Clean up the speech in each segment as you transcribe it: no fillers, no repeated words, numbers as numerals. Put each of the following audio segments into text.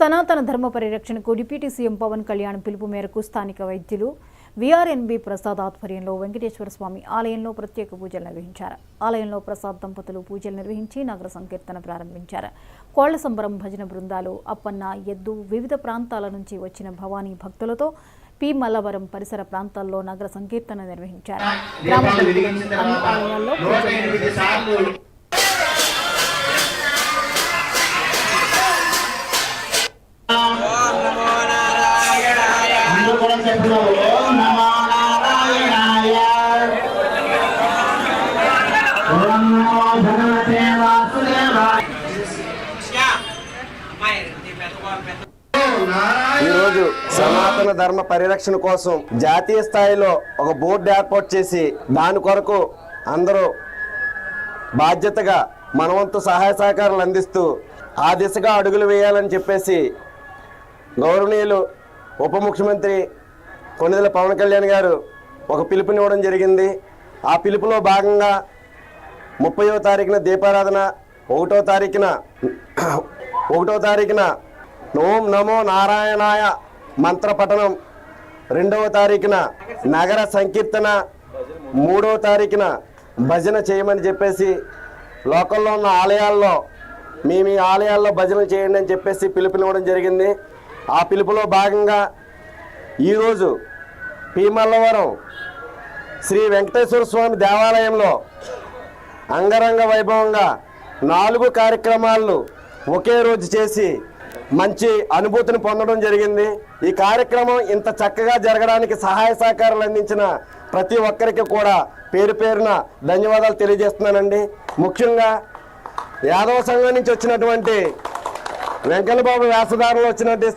సనాతన ధర్మ పరిరక్షణకు డిప్యూటీ సీఎం పవన్ కళ్యాణ్ పిలుపు మేరకు స్థానిక వైద్యులు వీఆర్ఎన్బి ప్రసాద్ ఆధ్వర్యంలో వెంకటేశ్వర స్వామి ఆలయంలో ప్రత్యేక పూజలు నిర్వహించారు. ఆలయంలో ప్రసాద్ దంపతులు పూజలు నిర్వహించి నగర సంకీర్తన ప్రారంభించారు. కోళ్ల సంబరం భజన బృందాలు, అప్పన్న, ఎద్దు, వివిధ ప్రాంతాల నుంచి వచ్చిన భవానీ భక్తులతో పి మల్లవరం పరిసర ప్రాంతాల్లో నగర సంకీర్తన నిర్వహించారు. అన్ని ఆలయాల్లో పూజలు ఈరోజు సనాతన ధర్మ పరిరక్షణ కోసం జాతీయ స్థాయిలో ఒక బోర్డు ఏర్పాటు చేసి దాని కొరకు అందరూ బాధ్యతగా మనవంతు సహాయ సహకారాలు అందిస్తూ ఆ దిశగా అడుగులు వేయాలని చెప్పేసి గౌరవనీయులు ఉప ముఖ్యమంత్రి కొణిదెల పవన్ కళ్యాణ్ గారు ఒక పిలుపునివ్వడం జరిగింది. ఆ పిలుపులో భాగంగా 30వ తారీఖున దీపారాధన, 1వ తారీఖున ఓం నమో నారాయణాయ మంత్రపఠనం, 2వ తారీఖున నగర సంకీర్తన, 3వ తారీఖున భజన చేయమని చెప్పేసి లోకల్లో ఉన్న ఆలయాల్లో మీ ఆలయాల్లో భజన చేయండి అని చెప్పేసి పిలుపునివ్వడం జరిగింది. ఆ పిలుపులో భాగంగా ఈరోజు పి మల్లవరం శ్రీ వెంకటేశ్వర స్వామి దేవాలయంలో అంగరంగ వైభవంగా 4 కార్యక్రమాలను ఒకే రోజు చేసి మంచి అనుభూతిని పొందడం జరిగింది. ఈ కార్యక్రమం ఇంత చక్కగా జరగడానికి సహాయ సహకారాలు అందించిన ప్రతి ఒక్కరికి కూడా పేరు పేరున ధన్యవాదాలు తెలియజేస్తున్నానండి. ముఖ్యంగా యాదవ సంఘం నుంచి వచ్చినటువంటి వెంకన్నబాబు వేషధారంలో వచ్చినటువంటి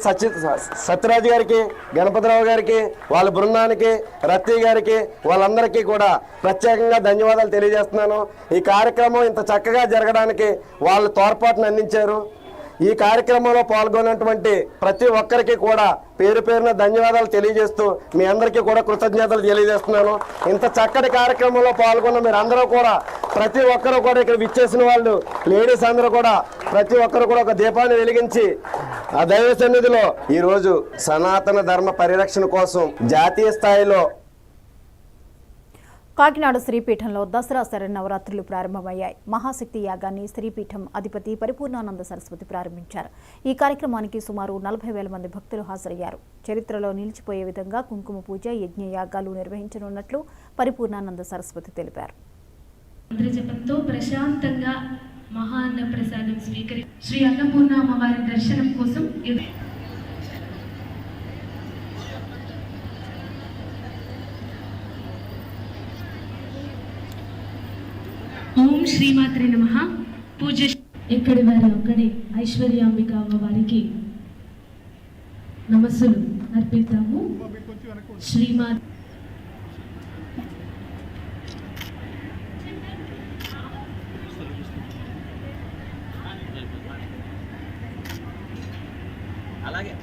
సత్యరాజు గారికి, గణపతిరావు గారికి, వాళ్ళ బృందానికి, రత్తి గారికి, వాళ్ళందరికీ కూడా ప్రత్యేకంగా ధన్యవాదాలు తెలియజేస్తున్నాను. ఈ కార్యక్రమం ఇంత చక్కగా జరగడానికి వాళ్ళు తోడ్పాటును అందించారు. ఈ కార్యక్రమంలో పాల్గొన్నటువంటి ప్రతి ఒక్కరికి కూడా పేరు పేరున ధన్యవాదాలు తెలియజేస్తూ మీ అందరికీ కూడా కృతజ్ఞతలు తెలియజేస్తున్నాను. ఇంత చక్కటి కార్యక్రమంలో పాల్గొన్న మీరు అందరూ కూడా ప్రతి ఒక్కరు కూడా ఇక్కడ విచ్చేసిన వాళ్ళు లేడీస్ అందరూ కూడా ప్రతి ఒక్కరు కూడా ఒక దీపాన్ని వెలిగించి ఆ దైవ సన్నిధిలో ఈరోజు సనాతన ధర్మ పరిరక్షణ కోసం జాతీయ స్థాయిలో కాకినాడ శ్రీపీఠంలో దసరా శరన్నవరాత్రులు ప్రారంభమయ్యాయి. మహాశక్తి యాగాన్ని శ్రీపీఠం అధిపతి పరిపూర్ణానంద సరస్వతి ప్రారంభించారు. ఈ కార్యక్రమానికి సుమారు 40,000 మంది భక్తులు హాజరయ్యారు. చరిత్రలో నిలిచిపోయే విధంగా కుంకుమ పూజ, యజ్ఞ యాగాలు నిర్వహించనున్నట్లు పరిపూర్ణానంద సరస్వతి తెలిపారు. మంత్రజపంతో ప్రశాంతంగా మహాన్న ప్రసాదం శ్రీ అన్నపూర్ణ అమ్మవారి దర్శనం కోసం ఓం శ్రీమాత్రే నమః. పూజ ఎక్కడి వారి ఒక్కడే ఐశ్వర్యాంబిక అమ్మవారికి నమస్సులు అర్పిద్దాము. శ్రీమాత అలాగే